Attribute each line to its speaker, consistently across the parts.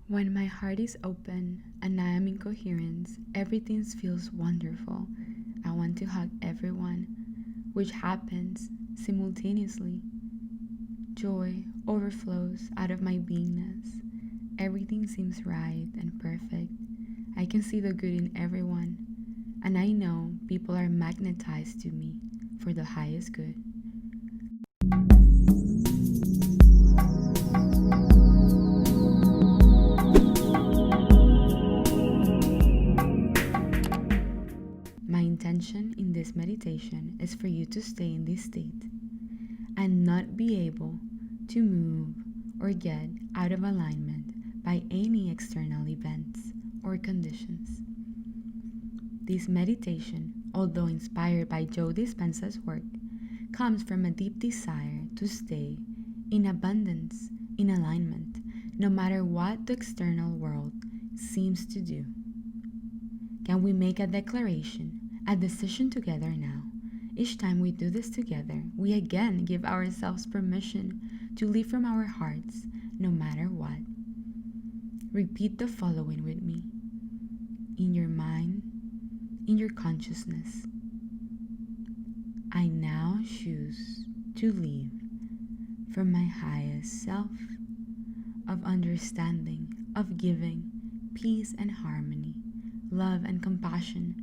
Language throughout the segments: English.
Speaker 1: When my heart is open and I am in coherence, everything feels wonderful. I want to hug everyone, which happens simultaneously. Joy overflows out of my beingness. Everything seems right and perfect. I can see the good in everyone, and I know people are magnetized to me for the highest good. My intention in this meditation is for you to stay in this state and not be able to move or get out of alignment by any external events or conditions. This meditation, although inspired by Joe Dispenza's work, comes from a deep desire to stay in abundance, in alignment, no matter what the external world seems to do. Can we make a declaration, a decision together now? Each time we do this together, we again give ourselves permission to live from our hearts, no matter what. Repeat the following with me. In your mind, in your consciousness, I now choose to live from my highest self of understanding, of giving, peace and harmony, love and compassion.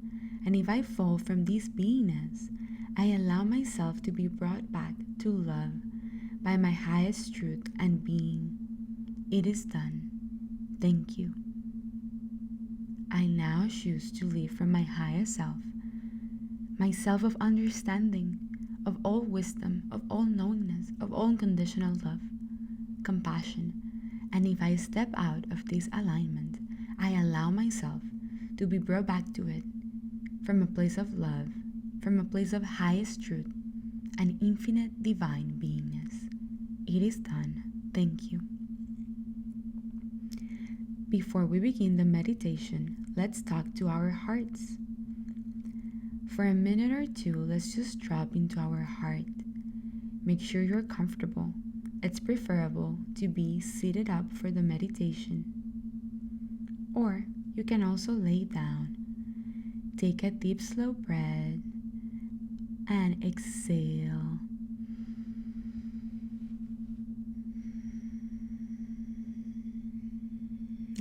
Speaker 1: And if I fall from this beingness, I allow myself to be brought back to love by my highest truth and being. It is done. Thank you. I now choose to live from my highest self, my self of understanding, of all wisdom, of all knowingness, of all unconditional love, compassion. And if I step out of this alignment, I allow myself to be brought back to it from a place of love, from a place of highest truth and infinite divine beingness. It is done. Thank you. Before we begin the meditation, let's talk to our hearts. For a minute or two, let's just drop into our heart. Make sure you're comfortable. It's preferable to be seated up for the meditation. Or you can also lay down. Take a deep, slow breath and exhale.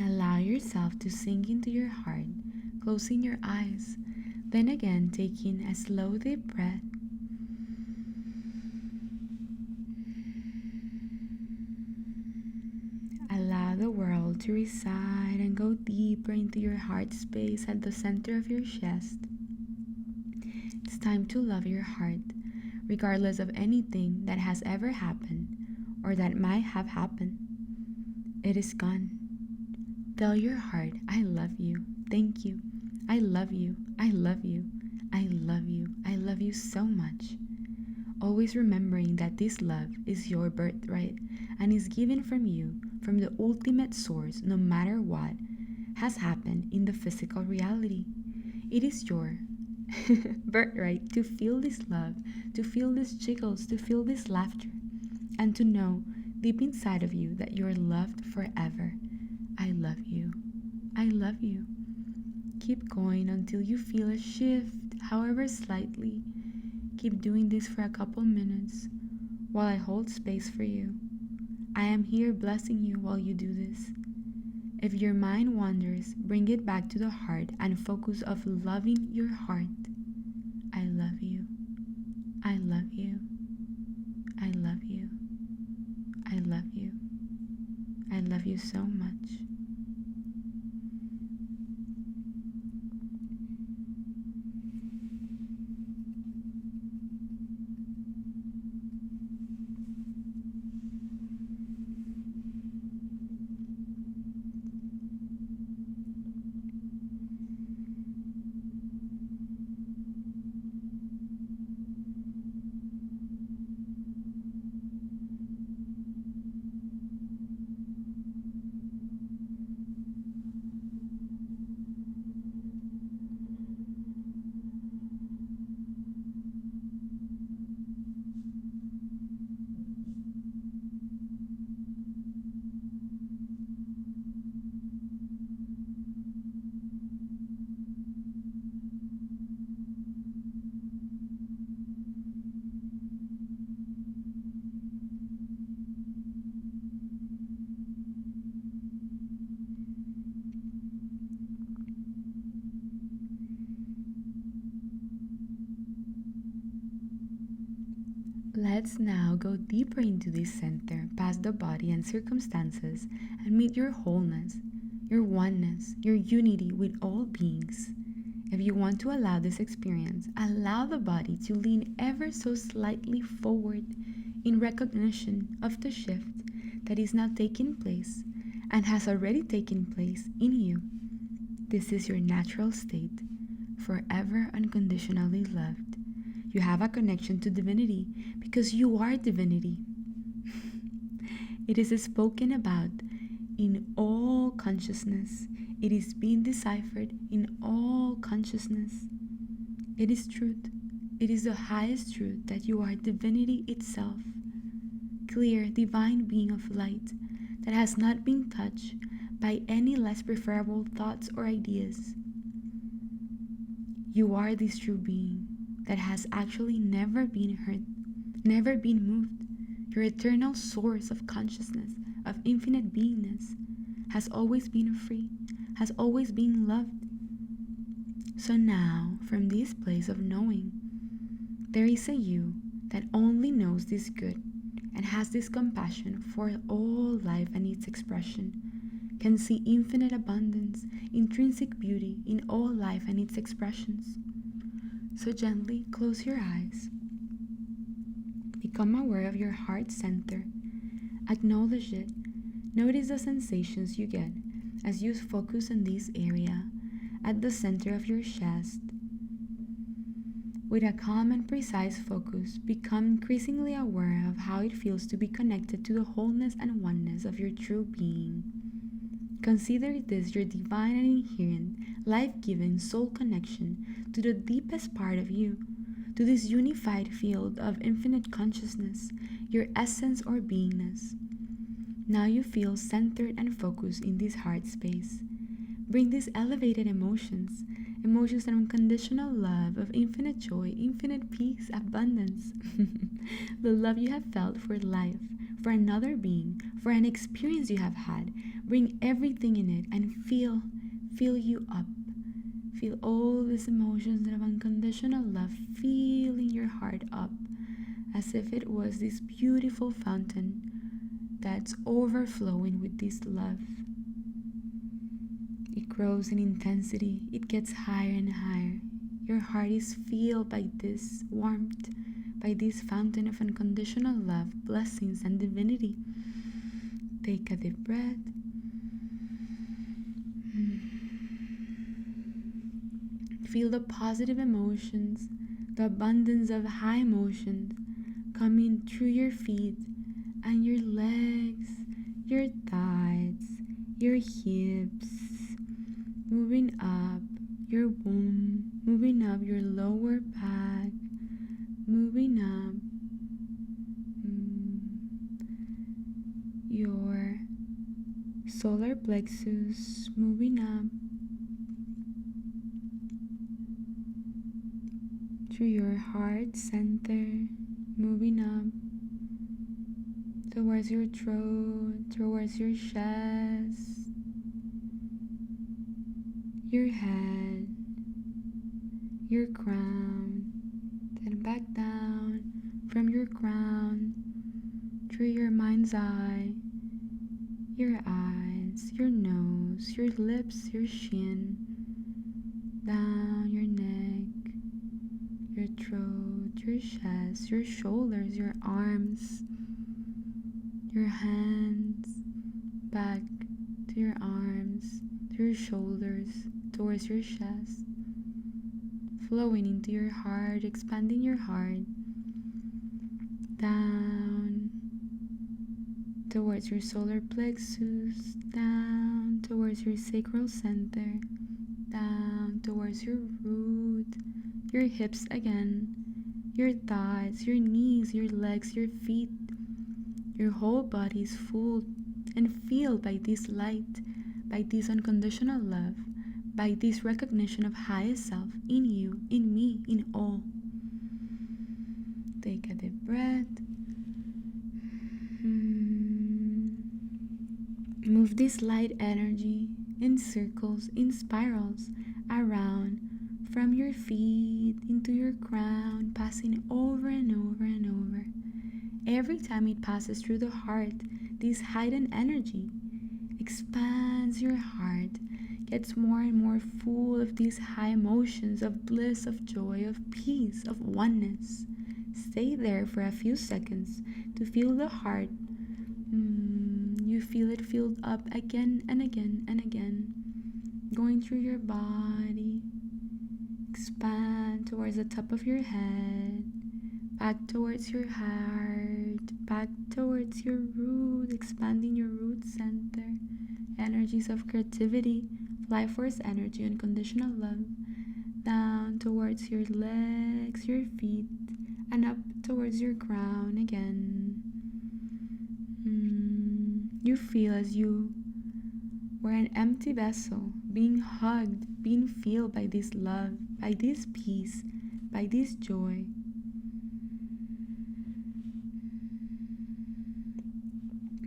Speaker 1: Allow yourself to sink into your heart, closing your eyes. Then again, taking a slow, deep breath. Allow the world to reside and go deeper into your heart space at the center of your chest. It's time to love your heart, regardless of anything that has ever happened or that might have happened. It is gone. Tell your heart, I love you, thank you, I love you, I love you, I love you, I love you so much. Always remembering that this love is your birthright and is given from you, from the ultimate source, no matter what has happened in the physical reality. It is your birthright to feel this love, to feel these jiggles, to feel this laughter, and to know deep inside of you that you're loved forever. I love you. I love you. Keep going until you feel a shift, however slightly. Keep doing this for a couple minutes while I hold space for you. I am here blessing you while you do this. If your mind wanders, bring it back to the heart and focus of loving your heart. I love you. I love you. I love you. I love you. I love you so much. Let's now go deeper into this center, past the body and circumstances, and meet your wholeness, your oneness, your unity with all beings. If you want to allow this experience, allow the body to lean ever so slightly forward in recognition of the shift that is now taking place and has already taken place in you. This is your natural state, forever unconditionally loved. You have a connection to divinity because you are divinity. It is spoken about in all consciousness. It is being deciphered in all consciousness. It is truth. It is the highest truth that you are divinity itself, clear, divine being of light that has not been touched by any less preferable thoughts or ideas. You are this true being that has actually never been hurt, never been moved. Your eternal source of consciousness, of infinite beingness, has always been free, has always been loved. So now, from this place of knowing, there is a you that only knows this good and has this compassion for all life and its expression, can see infinite abundance, intrinsic beauty in all life and its expressions. So gently close your eyes. Become aware of your heart center. Acknowledge it. Notice the sensations you get as you focus on this area at the center of your chest. With a calm and precise focus, become increasingly aware of how it feels to be connected to the wholeness and oneness of your true being. Consider this your divine and inherent, life-giving soul connection to the deepest part of you, to this unified field of infinite consciousness, your essence or beingness. Now you feel centered and focused in this heart space. Bring these elevated emotions of unconditional love, of infinite joy, infinite peace, abundance. The love you have felt for life, for another being, for an experience you have had. Bring everything in it and fill you up. Feel all these emotions of unconditional love filling your heart up as if it was this beautiful fountain that's overflowing with this love. It grows in intensity. It gets higher and higher. Your heart is filled by this warmth, by this fountain of unconditional love, blessings, and divinity. Take a deep breath. Feel the positive emotions, the abundance of high emotions coming through your feet and your legs, your thighs, your hips, moving up your womb, moving up your lower back, moving up your solar plexus, moving up through your heart center, moving up towards your throat, towards your chest, your head, your crown, then back down from your crown, through your mind's eye, your eyes, your nose, your lips, your chin, down your neck, your throat, your chest, your shoulders, your arms, your hands, back to your arms, to your shoulders, towards your chest, flowing into your heart, expanding your heart, down towards your solar plexus, down towards your sacral center, down towards your root, your hips again, your thighs, your knees, your legs, your feet. Your whole body is full and filled by this light, by this unconditional love, by this recognition of highest self in you, in me, in all. Take a deep breath. Move this light energy in circles, in spirals, around from your feet into your crown, passing over and over and over, Every time it passes through the heart, this heightened energy expands your heart, gets more and more full of these high emotions of bliss, of joy, of peace, of oneness. Stay there for a few seconds to feel the heart. You feel it filled up again and again and again, going through your body. Expand towards the top of your head, back towards your heart, back towards your root, expanding your root center. Energies of creativity, life force energy, unconditional love, down towards your legs, your feet, and up towards your crown again. You feel as you were an empty vessel, being hugged, being filled by this love, by this peace, by this joy.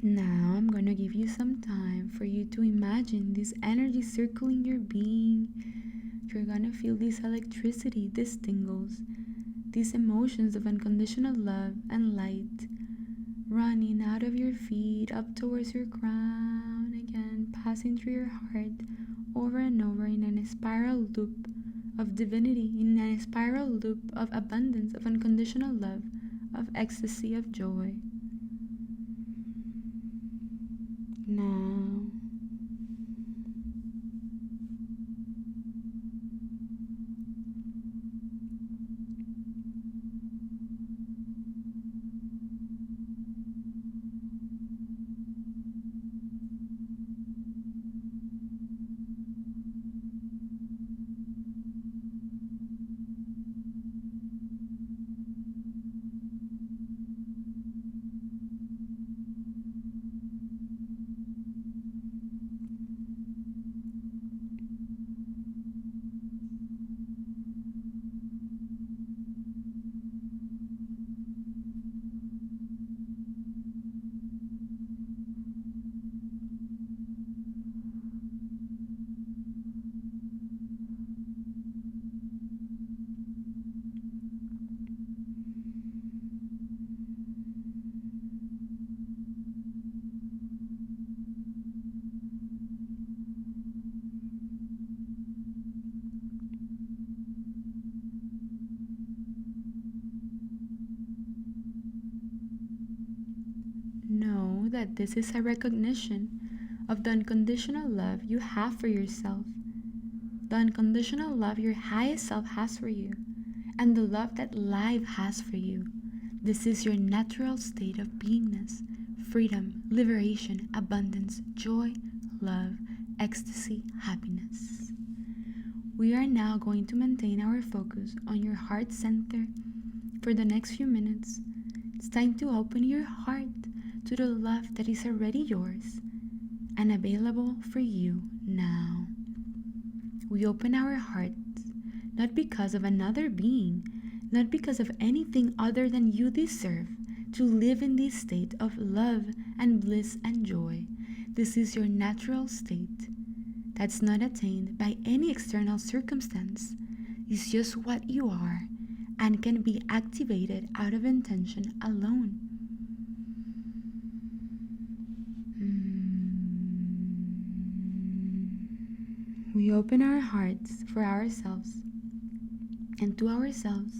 Speaker 1: Now I'm going to give you some time for you to imagine this energy circling your being. You're going to feel this electricity, these tingles, these emotions of unconditional love and light running out of your feet up towards your crown again, passing through your heart over and over in a spiral loop of divinity, in a spiral loop of abundance, of unconditional love, of ecstasy, of joy. Now, know that this is a recognition of the unconditional love you have for yourself, the unconditional love your highest self has for you, and the love that life has for you. This is your natural state of beingness, freedom, liberation, abundance, joy, love, ecstasy, happiness. We are now going to maintain our focus on your heart center for the next few minutes. It's time to open your heart to the love that is already yours and available for you now. We open our hearts not because of another being, not because of anything other than you deserve to live in this state of love and bliss and joy. This is your natural state that's not attained by any external circumstance. It's just what you are and can be activated out of intention alone. We open our hearts for ourselves and to ourselves,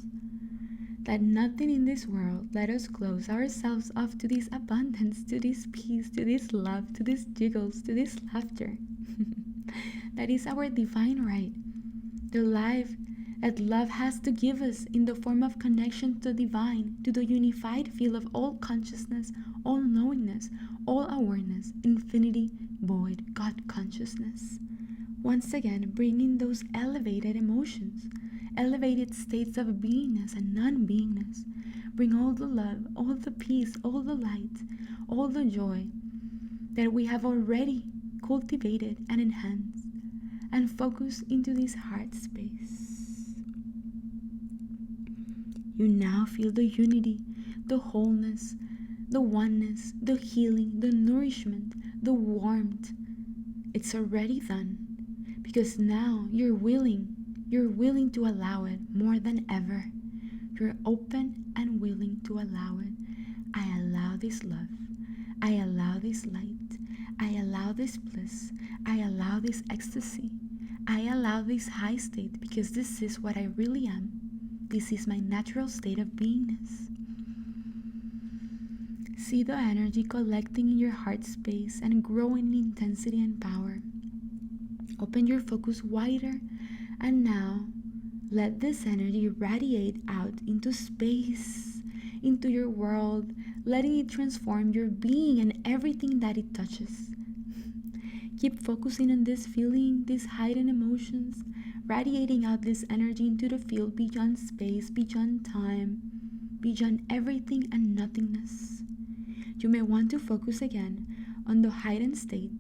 Speaker 1: that nothing in this world let us close ourselves off to this abundance, to this peace, to this love, to these giggles, to this laughter. That is our divine right, the life that love has to give us in the form of connection to the divine, to the unified field of all consciousness, all knowingness, all awareness, infinity, void, God consciousness. Once again, bringing those elevated emotions, elevated states of beingness and non-beingness. Bring all the love, all the peace, all the light, all the joy that we have already cultivated and enhanced, and focus into this heart space. You now feel the unity, the wholeness, the oneness, the healing, the nourishment, the warmth. It's already done. Because now you're willing to allow it more than ever. You're open and willing to allow it. I this love. I allow this light. I allow this bliss. I allow this ecstasy. I allow this high state because this is what I really am. This is my natural state of beingness. See the energy collecting in your heart space and growing in intensity and power. Open your focus wider, and now let this energy radiate out into space, into your world, letting it transform your being and everything that it touches. Keep focusing on this feeling, these hidden emotions, radiating out this energy into the field beyond space, beyond time, beyond everything and nothingness. You may want to focus again on the hidden state.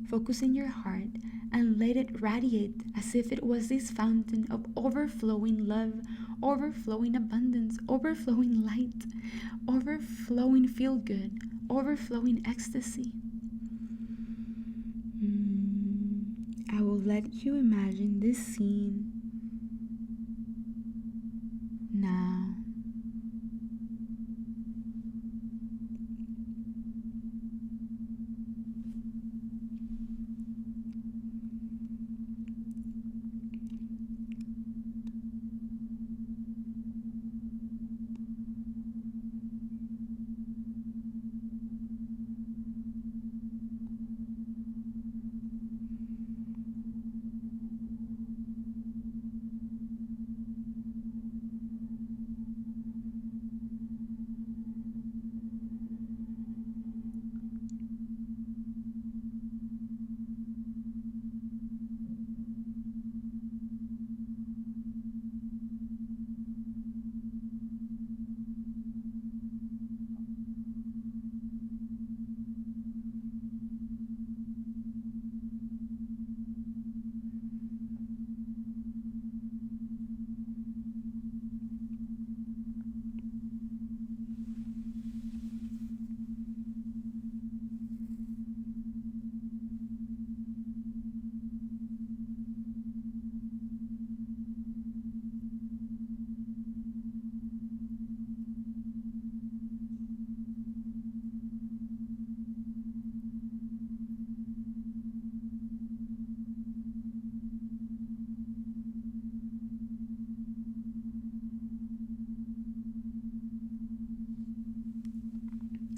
Speaker 1: Focus in your heart and let it radiate as if it was this fountain of overflowing love, overflowing abundance, overflowing light, overflowing feel good, overflowing ecstasy. I will let you imagine this scene now.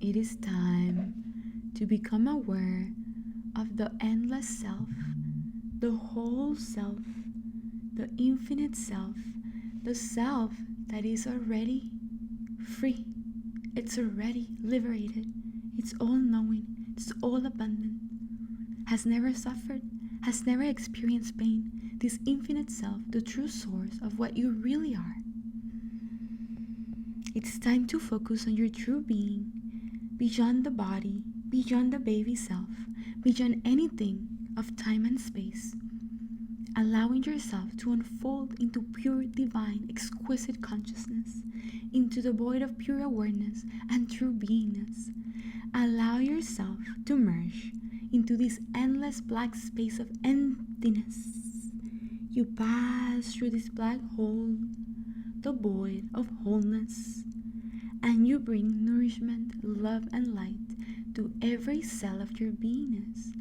Speaker 1: It is time to become aware of the endless self, the whole self, the infinite self, the self that is already free. It's already liberated. It's all-knowing. It's all abundant. Has never suffered, has never experienced pain. This infinite self, the true source of what you really are. It's time to focus on your true being, beyond the body, beyond the baby self, beyond anything of time and space, allowing yourself to unfold into pure, divine, exquisite consciousness, into the void of pure awareness and true beingness. Allow yourself to merge into this endless black space of emptiness. You pass through this black hole, the void of wholeness, and you bring nourishment, love, and light to every cell of your beingness.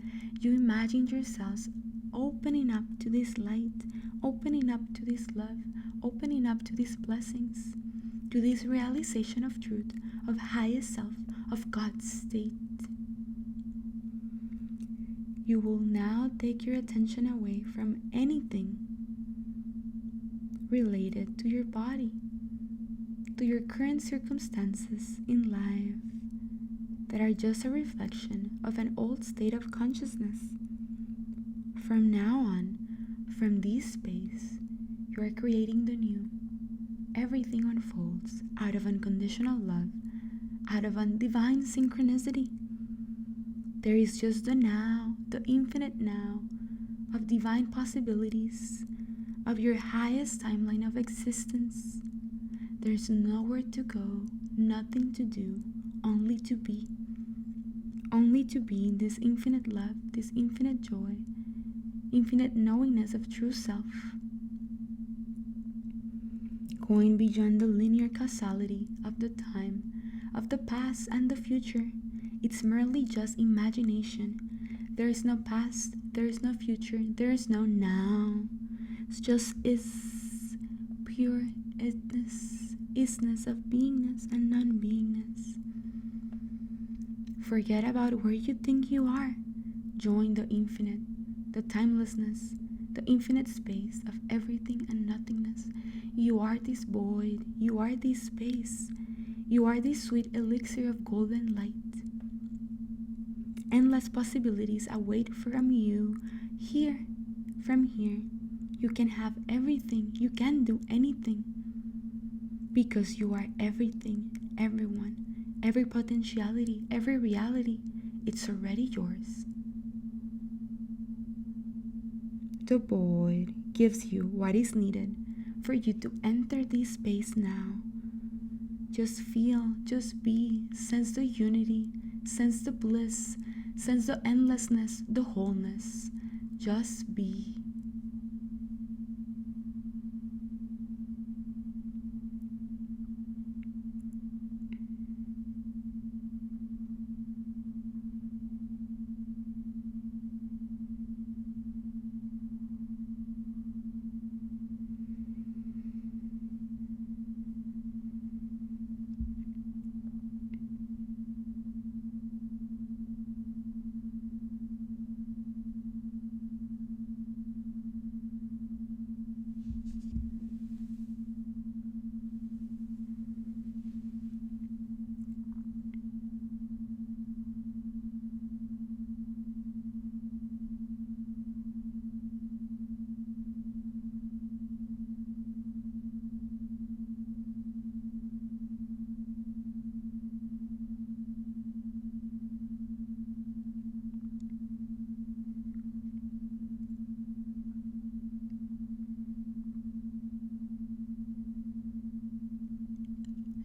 Speaker 1: You imagine yourselves opening up to this light, opening up to this love, opening up to these blessings, to this realization of truth, of highest self, of God's state. You will now take your attention away from anything related to your body, to your current circumstances in life that are just a reflection of an old state of consciousness. From now on, from this space, you are creating the new. Everything unfolds out of unconditional love, out of divine synchronicity. There is just the now, the infinite now, of divine possibilities, of your highest timeline of existence. There's nowhere to go, nothing to do, only to be. Only to be in this infinite love, this infinite joy, infinite knowingness of true self. Going beyond the linear causality of the time, of the past and the future. It's merely just imagination. There is no past, there is no future, there is no now. It's just pure isness of beingness and non-beingness. Forget about where you think you are. Join the infinite, the timelessness, the infinite space of everything and nothingness. You are this void, you are this space, you are this sweet elixir of golden light. Endless possibilities await from you here. From here, you can have everything, you can do anything. Because you are everything, everyone, every potentiality, every reality, it's already yours. The void gives you what is needed for you to enter this space now. Just feel, just be, sense the unity, sense the bliss, sense the endlessness, the wholeness. Just be.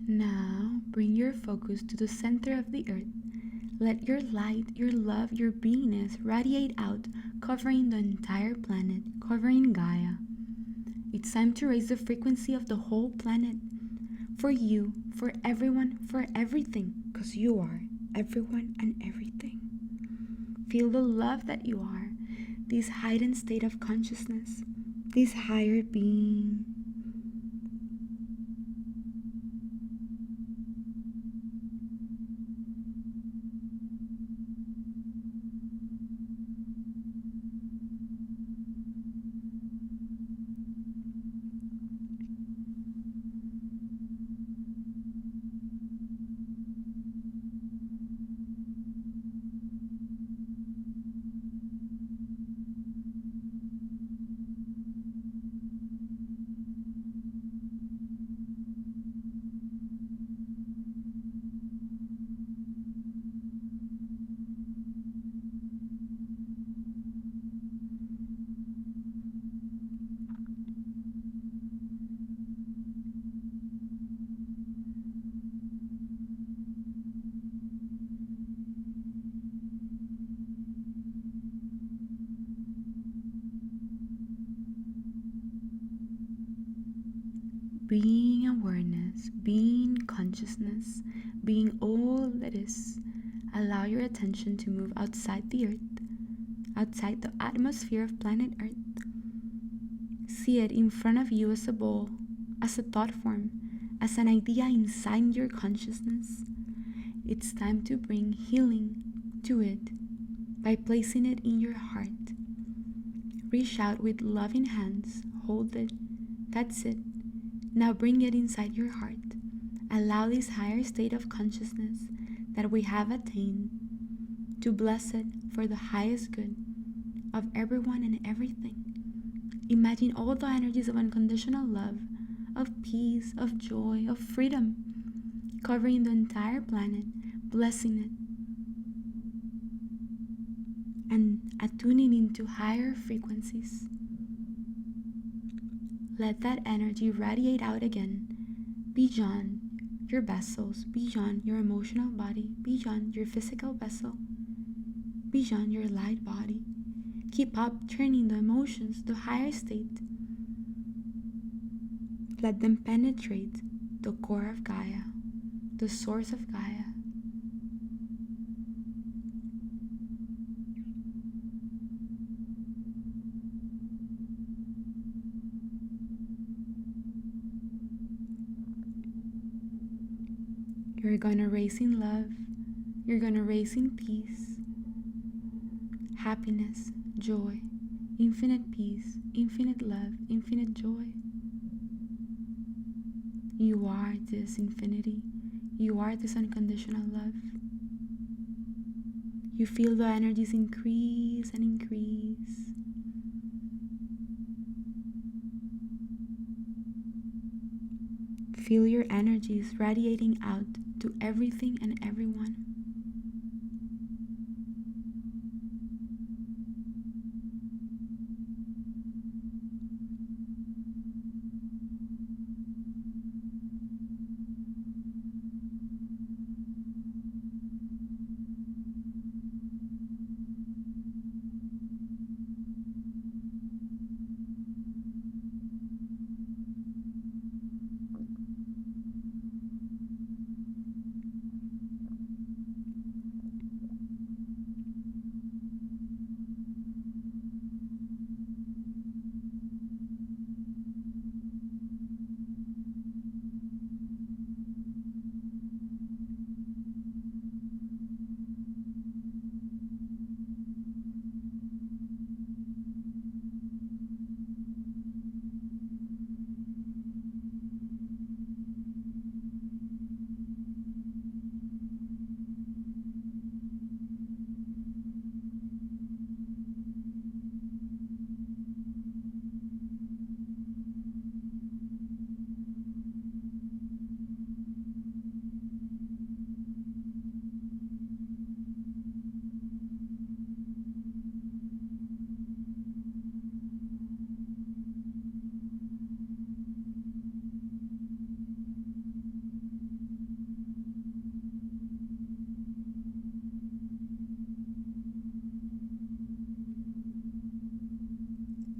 Speaker 1: Now, bring your focus to the center of the earth. Let your light, your love, your beingness radiate out, covering the entire planet, covering Gaia. It's time to raise the frequency of the whole planet. For you, for everyone, for everything. Because you are everyone and everything. Feel the love that you are, this heightened state of consciousness, this higher being. Being awareness, being consciousness, being all that is. Allow your attention to move outside the earth, outside the atmosphere of planet Earth. See it in front of you as a ball, as a thought form, as an idea inside your consciousness. It's time to bring healing to it by placing it in your heart. Reach out with loving hands, hold it, that's it. Now bring it inside your heart. Allow this higher state of consciousness that we have attained to bless it for the highest good of everyone and everything. Imagine all the energies of unconditional love, of peace, of joy, of freedom, covering the entire planet, blessing it, and attuning into higher frequencies. Let that energy radiate out again, beyond your vessels, beyond your emotional body, beyond your physical vessel, beyond your light body. Keep up turning the emotions, the higher state. Let them penetrate the core of Gaia, the source of Gaia. You're gonna raise in love, you're gonna raise in peace, happiness, joy, infinite peace, infinite love, infinite joy. You are this infinity. You are this unconditional love. You feel the energies increase and increase. Feel your energies radiating out to everything and everyone.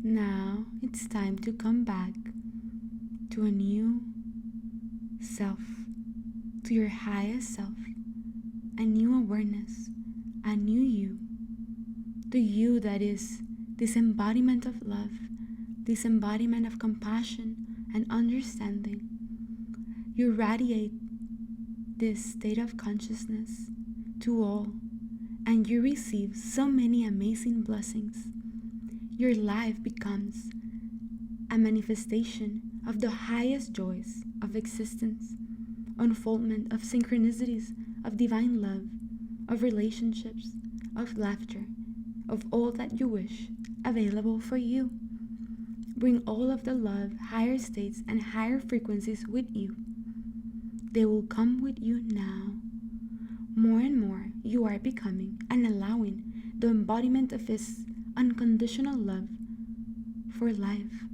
Speaker 1: Now it's time to come back to a new self, to your highest self, a new awareness, a new you, the you that is this embodiment of love, this embodiment of compassion and understanding. You radiate this state of consciousness to all, and you receive so many amazing blessings. Your life becomes a manifestation of the highest joys of existence, unfoldment of synchronicities, of divine love, of relationships, of laughter, of all that you wish available for you. Bring all of the love, higher states, and higher frequencies with you. They will come with you now. More and more, you are becoming and allowing the embodiment of His unconditional love for life.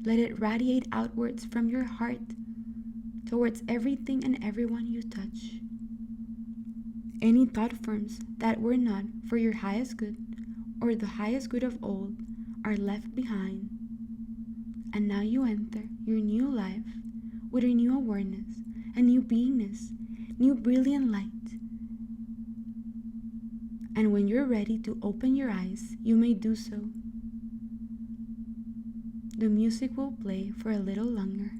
Speaker 1: Let it radiate outwards from your heart towards everything and everyone you touch. Any thought forms that were not for your highest good or the highest good of all are left behind. And now you enter your new life with a new awareness, a new beingness, new brilliant light. And when you're ready to open your eyes, you may do so. The music will play for a little longer.